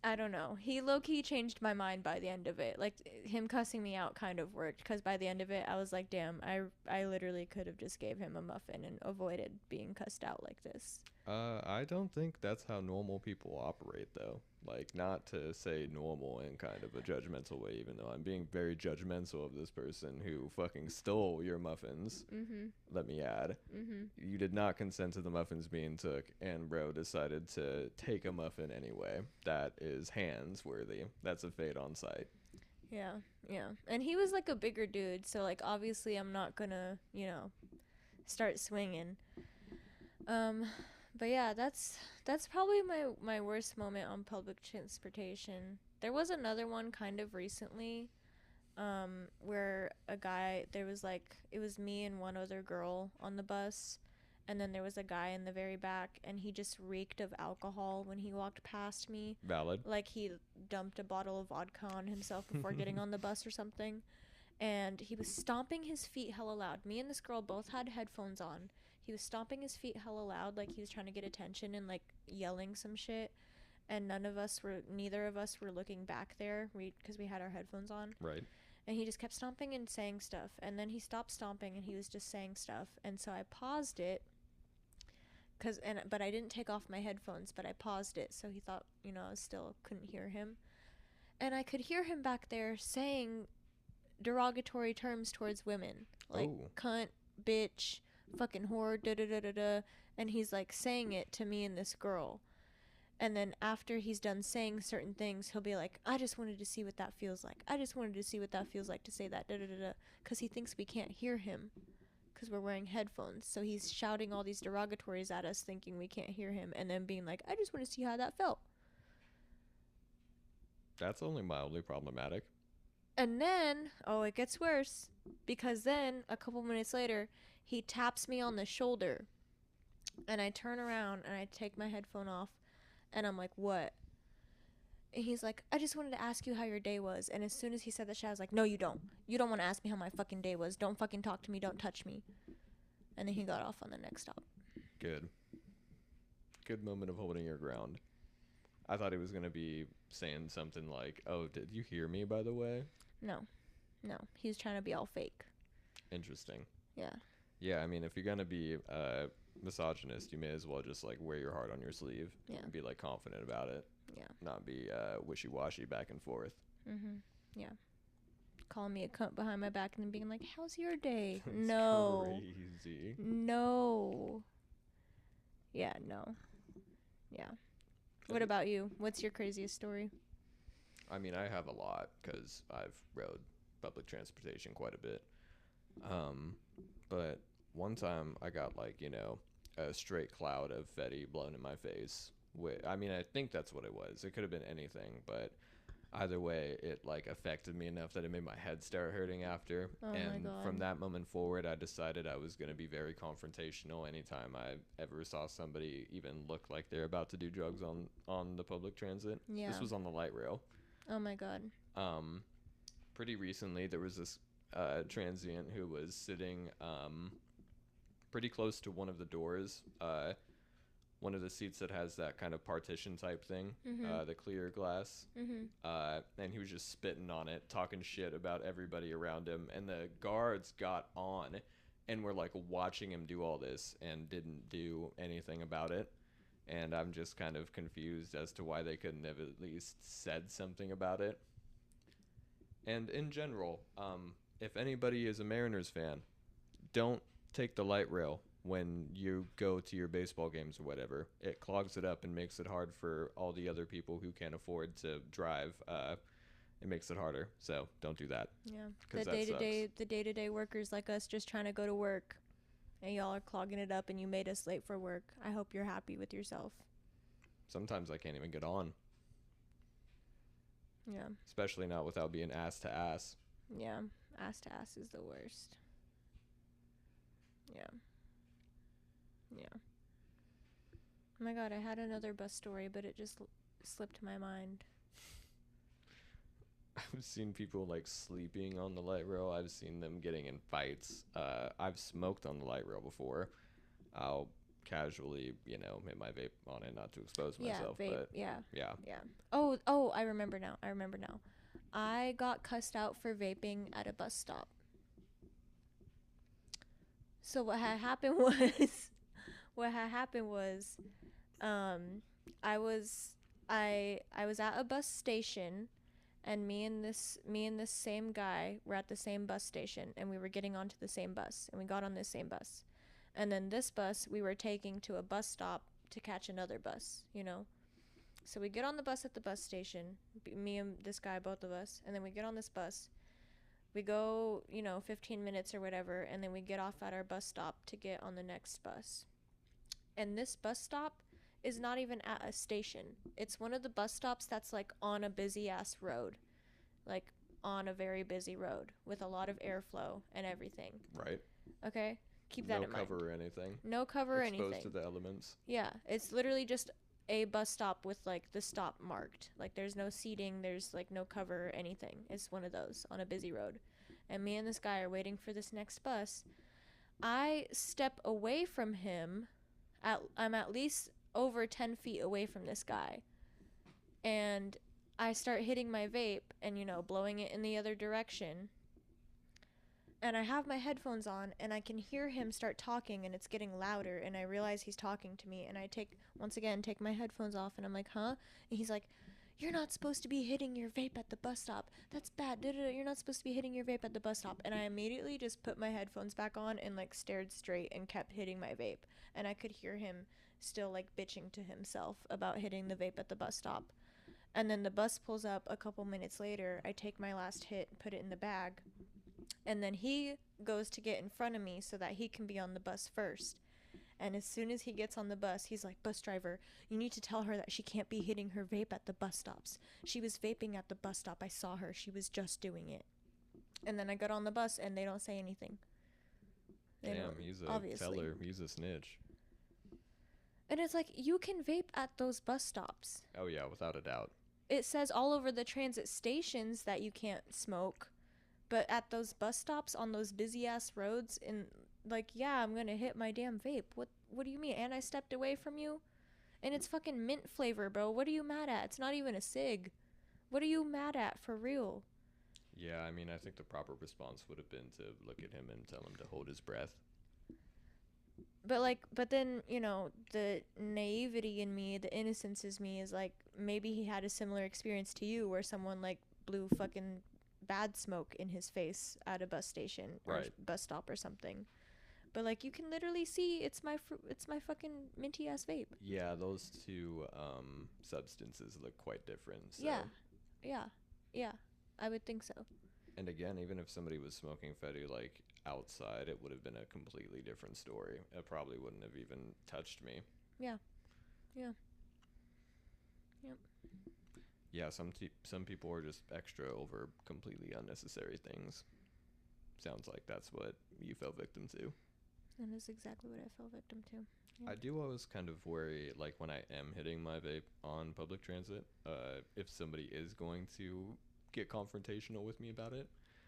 I don't know. He low-key changed my mind by the end of it. Like, him cussing me out kind of worked, because by the end of it, I was like, damn, I literally could have just gave him a muffin and avoided being cussed out like this. I don't think that's how normal people operate, though. Like, not to say normal in kind of a judgmental way, even though I'm being very judgmental of this person who fucking stole your muffins. Mm-hmm. Let me add. Mm-hmm. You did not consent to the muffins being took, and bro decided to take a muffin anyway. That is hands worthy. That's a fate on sight. Yeah. And he was like a bigger dude, so like obviously I'm not gonna, start swinging. But yeah, that's probably my worst moment on public transportation. There was another one kind of recently, where it was me and one other girl on the bus, and then there was a guy in the very back, and he just reeked of alcohol when he walked past me. Valid. Like he dumped a bottle of vodka on himself before getting on the bus or something. And he was stomping his feet hella loud. Me and this girl both had headphones on. He was stomping his feet hella loud, like he was trying to get attention and like yelling some shit. And neither of us were looking back there because we had our headphones on. Right. And he just kept stomping and saying stuff. And then he stopped stomping and he was just saying stuff. And so I paused it. But I didn't take off my headphones, but I paused it. So he thought, I still couldn't hear him. And I could hear him back there saying derogatory terms towards women. Like, cunt, bitch, fucking whore, da-da-da-da-da. And he's, like, saying it to me and this girl. And then after he's done saying certain things, he'll be like, I just wanted to see what that feels like. I just wanted to see what that feels like to say that, da-da-da-da. Because he thinks we can't hear him because we're wearing headphones. So he's shouting all these derogatories at us thinking we can't hear him. And then being like, I just want to see how that felt. That's only mildly problematic. And then, it gets worse. Because then, a couple minutes later, he taps me on the shoulder. And I turn around and I take my headphone off. And I'm like, what? And he's like, I just wanted to ask you how your day was. And as soon as he said that shit, I was like, no, you don't. You don't want to ask me how my fucking day was. Don't fucking talk to me. Don't touch me. And then he got off on the next stop. Good Moment of holding your ground. I thought he was going to be saying something like, oh, did you hear me, by the way? No. He was trying to be all fake. Interesting. Yeah. Yeah, I mean, if you're going to be misogynist, you may as well just, like, wear your heart on your sleeve. Yeah. And be, like, confident about it. Yeah. Not be wishy-washy back and forth. Mm-hmm. Yeah. Calling me a cunt behind my back and then being like, how's your day? That's no. crazy. No. Yeah, no. Yeah. What about you? What's your craziest story? I mean, I have a lot because I've rode public transportation quite a bit. But one time I got like, a straight cloud of Fetty blown in my face. I mean, I think that's what it was. It could have been anything, but either way, it like affected me enough that it made my head start hurting after. Oh my And God. from that moment forward, I decided I was going to be very confrontational anytime I ever saw somebody even look like they're about to do drugs on the public transit. Yeah. This was on the light rail. Oh my God. Pretty recently, there was this transient who was sitting pretty close to one of the doors, one of the seats that has that kind of partition type thing, the clear glass. And he was just spitting on it, talking shit about everybody around him. And the guards got on and were like watching him do all this and didn't do anything about it. And I'm just kind of confused as to why they couldn't have at least said something about it. And in general, if anybody is a Mariners fan, don't take the light rail when you go to your baseball games or whatever. It clogs it up and makes it hard for all the other people who can't afford to drive. It makes it harder. So don't do that. Yeah. 'Cause The day-to-day workers like us just trying to go to work, and y'all are clogging it up, and you made us late for work. I hope you're happy with yourself. Sometimes I can't even get on, Yeah. especially not without being ass to ass. Yeah. Ass to ass is the worst. Yeah. Yeah. Oh my God, I had another bus story, but it just slipped my mind. I've seen people like sleeping on the light rail. I've seen them getting in fights. I've smoked on the light rail before. I'll casually, hit my vape on it not to expose myself. Yeah, vape. But Yeah. yeah. Yeah. Oh, I remember now. I got cussed out for vaping at a bus stop. So what had happened was I was at a bus station, and me and this same guy were at the same bus station, and we were getting onto the same bus, and we got on this same bus. And then this bus we were taking to a bus stop to catch another bus, So we get on the bus at the bus station, me and this guy, both of us, and then we get on this bus. We go, 15 minutes or whatever, and then we get off at our bus stop to get on the next bus. And this bus stop is not even at a station. It's one of the bus stops that's like on a busy ass road, like on a very busy road with a lot of airflow and everything. Right. Okay? Keep that in mind. No cover or anything. No cover or anything. Exposed to the elements. Yeah, it's literally just a bus stop with like the stop marked. Like there's no seating, there's like no cover or anything. It's one of those on a busy road. And me and this guy are waiting for this next bus. I step away from him. I'm at least over 10 feet away from this guy. And I start hitting my vape and, blowing it in the other direction. And I have my headphones on, and I can hear him start talking, and it's getting louder, and I realize he's talking to me, and I take my headphones off, and I'm like, huh? And he's like, you're not supposed to be hitting your vape at the bus stop. That's bad. You're not supposed to be hitting your vape at the bus stop. And I immediately just put my headphones back on and, like, stared straight and kept hitting my vape. And I could hear him still, like, bitching to himself about hitting the vape at the bus stop. And then the bus pulls up a couple minutes later. I take my last hit, put it in the bag. And then he goes to get in front of me so that he can be on the bus first. And as soon as he gets on the bus, he's like, bus driver, you need to tell her that she can't be hitting her vape at the bus stops. She was vaping at the bus stop. I saw her. She was just doing it. And then I got on the bus, and they don't say anything. Damn, he's a teller. He's a snitch. And it's like, you can vape at those bus stops. Oh, yeah, without a doubt. It says all over the transit stations that you can't smoke. But at those bus stops on those busy-ass roads, and like, yeah, I'm gonna hit my damn vape. What do you mean? And I stepped away from you? And it's fucking mint flavor, bro. What are you mad at? It's not even a cig. What are you mad at, for real? Yeah, I mean, I think the proper response would have been to look at him and tell him to hold his breath. But then, the naivety in me, the innocence in me is like, maybe he had a similar experience to you where someone, like, blew fucking bad smoke in his face at a bus station or bus stop or something. But like, you can literally see it's my fucking minty ass vape. Yeah, those two substances look quite different. So. Yeah, Yeah, I would think so. And again, even if somebody was smoking Fetty like outside, it would have been a completely different story. It probably wouldn't have even touched me. Yeah. Yep. Yeah, some people are just extra over completely unnecessary things. Sounds like that's what you fell victim to. That is exactly what I fell victim to. Yeah. I do always kind of worry, like when I am hitting my vape on public transit, if somebody is going to get confrontational with me about it.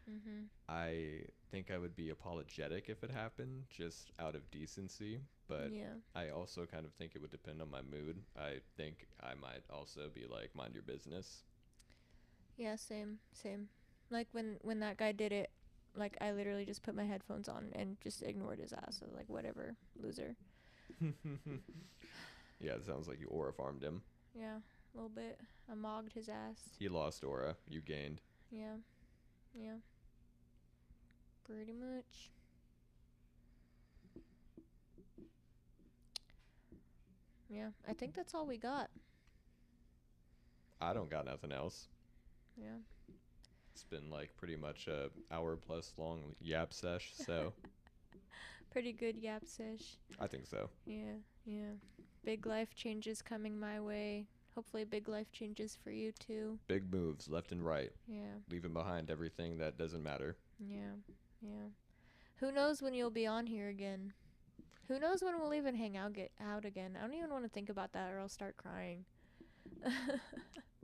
Mm-hmm. I think I would be apologetic if it happened, just out of decency. But Yeah. I also kind of think it would depend on my mood. I think I might also be like, mind your business. Yeah, same. Like when that guy did it, like I literally just put my headphones on and just ignored his ass. So like whatever, loser. Yeah, it sounds like you aura farmed him. Yeah, a little bit. I mogged his ass. He lost aura. You gained. Yeah. Pretty much. Yeah, I think that's all we got. I don't got nothing else. Yeah. It's been like pretty much a hour plus long yap sesh, so Pretty good yap sesh. I think so. Yeah. Big life changes coming my way. Hopefully big life changes for you too. Big moves left and right, Yeah. leaving behind everything that doesn't matter. Yeah. Who knows when you'll be on here again? Who knows when we'll even hang out again? I don't even want to think about that or I'll start crying.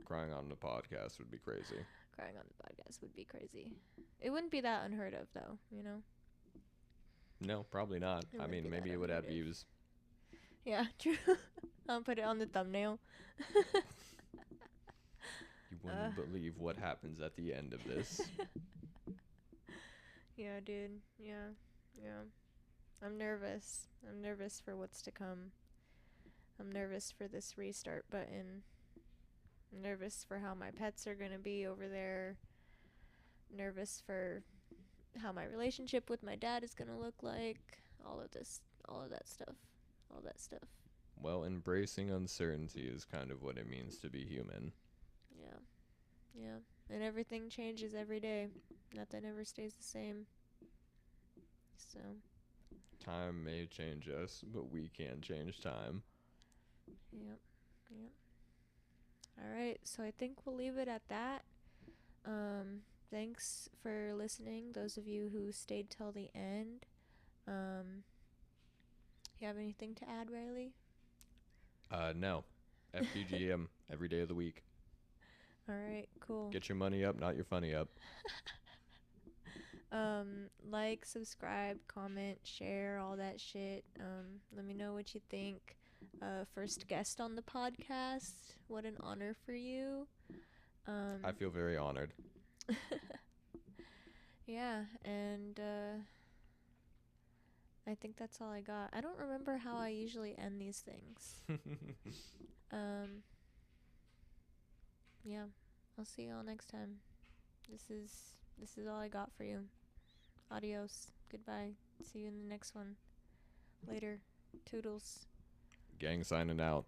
Crying on the podcast would be crazy. Crying on the podcast would be crazy. It wouldn't be that unheard of though, you know? No, probably not. It I wouldn't mean, be maybe that it would add unheard of. views. Yeah, true. I'll put it on the thumbnail. You wouldn't believe what happens at the end of this. Yeah, dude. Yeah. I'm nervous. I'm nervous for what's to come. I'm nervous for this restart button. I'm nervous for how my pets are going to be over there. Nervous for how my relationship with my dad is going to look like. All of that stuff. Well, embracing uncertainty is kind of what it means to be human. Yeah. And everything changes every day. Nothing ever stays the same. So, Time may change us, but we can change time. yep. All right, so I think we'll leave it at that. Thanks for listening, those of you who stayed till the end. You have anything to add, Riley? No. FPGM every day of the week. All right, cool. Get your money up, not your funny up. Like, subscribe, comment, share, all that shit. Let me know what you think. First guest on the podcast. What an honor for you. I feel very honored. Yeah, and I think that's all I got. I don't remember how I usually end these things. Yeah, I'll see y'all next time. This is all I got for you. Adios. Goodbye. See you in the next one. Later. Toodles. Gang signing out.